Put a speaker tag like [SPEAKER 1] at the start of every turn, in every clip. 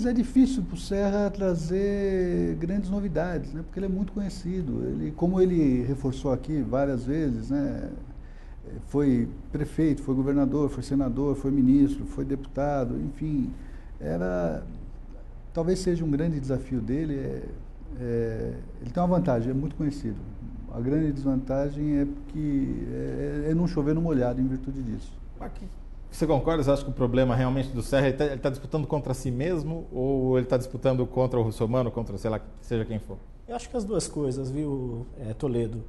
[SPEAKER 1] É difícil para o Serra trazer grandes novidades, né? Porque ele é muito conhecido. Como ele reforçou aqui várias vezes, né? Foi prefeito, foi governador, foi senador, foi ministro, foi deputado, enfim, talvez seja um grande desafio dele. Ele tem uma vantagem, é muito conhecido. A grande desvantagem é que é não chover no molhado em virtude disso.
[SPEAKER 2] Você concorda? Você acha que o problema realmente do Serra, ele está disputando contra si mesmo ou ele está disputando contra o Russomano, contra, sei lá, seja quem for?
[SPEAKER 3] Eu acho que as duas coisas, viu, Toledo?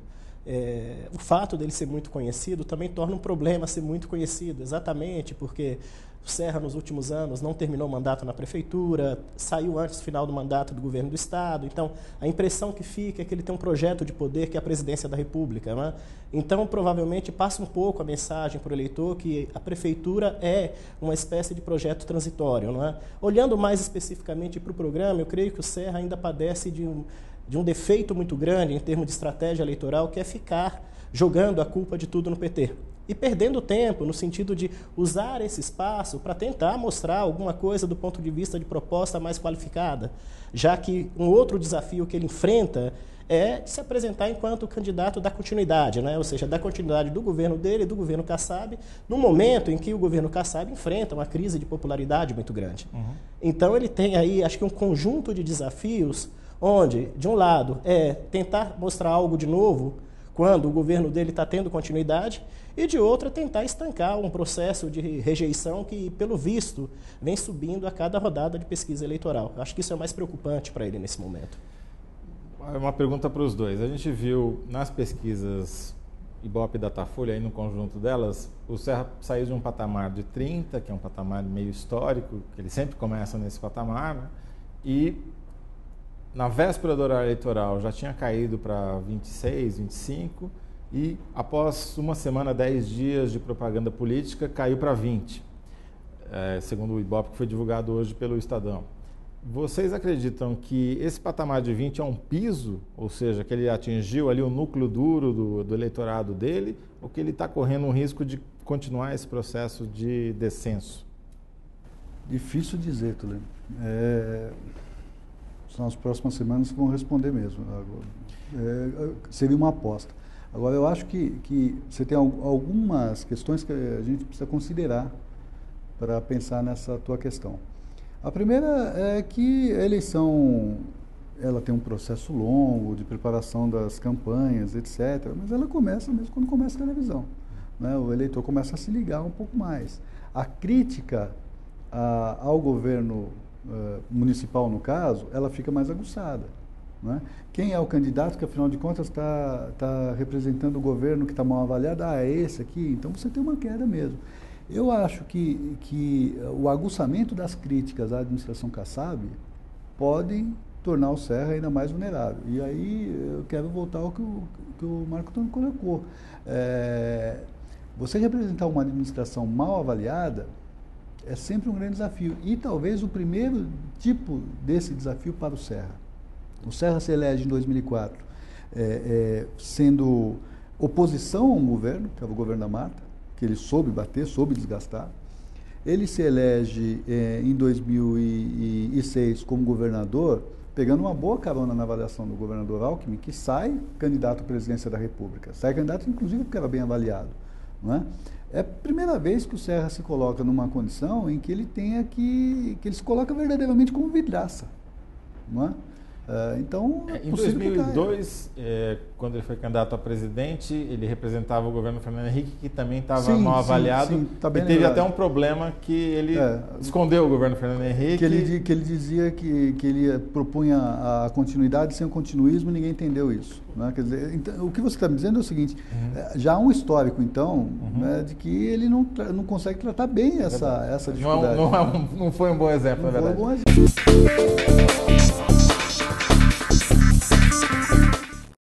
[SPEAKER 3] O fato dele ser muito conhecido também torna um problema ser muito conhecido, exatamente porque o Serra, nos últimos anos, não terminou o mandato na prefeitura, saiu antes do final do mandato do governo do Estado. Então, a impressão que fica é que ele tem um projeto de poder que é a presidência da República, né? Então, provavelmente, passa um pouco a mensagem para o eleitor que a prefeitura é uma espécie de projeto transitório, não é? Olhando mais especificamente para o programa, eu creio que o Serra ainda padece de um defeito muito grande em termos de estratégia eleitoral, que é ficar jogando a culpa de tudo no PT. E perdendo tempo no sentido de usar esse espaço para tentar mostrar alguma coisa do ponto de vista de proposta mais qualificada, já que um outro desafio que ele enfrenta é se apresentar enquanto candidato da continuidade, né? Ou seja, da continuidade do governo dele e do governo Kassab, no momento em que o governo Kassab enfrenta uma crise de popularidade muito grande. Então ele tem aí, acho que um conjunto de desafios onde, de um lado, tentar mostrar algo de novo quando o governo dele está tendo continuidade, e de outro é tentar estancar um processo de rejeição que, pelo visto, vem subindo a cada rodada de pesquisa eleitoral. Acho que isso é o mais preocupante para ele nesse momento.
[SPEAKER 2] Uma pergunta para os dois. A gente viu nas pesquisas Ibope e Datafolha, aí no conjunto delas, o Serra saiu de um patamar de 30, que é um patamar meio histórico, que ele sempre começa nesse patamar, né? E na véspera do horário eleitoral já tinha caído para 26, 25 e após uma semana, 10 dias de propaganda política, caiu para 20, segundo o Ibope que foi divulgado hoje pelo Estadão. Vocês acreditam que esse patamar de 20 é um piso, ou seja, que ele atingiu ali o núcleo duro do eleitorado dele, ou que ele está correndo um risco de continuar esse processo de descenso?
[SPEAKER 1] Difícil dizer, Toledo. São as próximas semanas que vão responder mesmo. Seria uma aposta. Agora, eu acho que você tem algumas questões que a gente precisa considerar para pensar nessa tua questão. A primeira é que a eleição ela tem um processo longo de preparação das campanhas, etc., mas ela começa mesmo quando começa a televisão, né? O eleitor começa a se ligar um pouco mais. A crítica ao governo municipal, no caso, ela fica mais aguçada, né? Quem é o candidato que, afinal de contas, está representando o governo que está mal avaliado? É esse aqui? Então você tem uma queda mesmo. Eu acho que o aguçamento das críticas à administração Kassab podem tornar o Serra ainda mais vulnerável. E aí eu quero voltar ao que o Marco Antônio colocou. Você representar uma administração mal avaliada é sempre um grande desafio. E talvez o primeiro tipo desse desafio para o Serra. O Serra se elege em 2004 sendo oposição a um governo, que era o governo da Marta, que ele soube bater, soube desgastar. Ele se elege em 2006 como governador, pegando uma boa carona na avaliação do governador Alckmin, que sai candidato à presidência da República. Sai candidato, inclusive, porque era bem avaliado, não é? É a primeira vez que o Serra se coloca numa condição em que ele tenha que ele se coloca verdadeiramente como vidraça, não é? Então,
[SPEAKER 2] em 2002, quando ele foi candidato a presidente, ele representava o governo Fernando Henrique, que também estava mal avaliado. Sim, tá bem, e teve até um problema que ele escondeu o governo Fernando Henrique.
[SPEAKER 1] Que ele dizia que ele propunha a continuidade sem o continuismo, e ninguém entendeu isso, né? Quer dizer, então, o que você está me dizendo é o seguinte, já há um histórico, então, né, de que ele não consegue tratar bem essa dificuldade.
[SPEAKER 2] Não foi um bom exemplo, na verdade. Não foi um bom exemplo.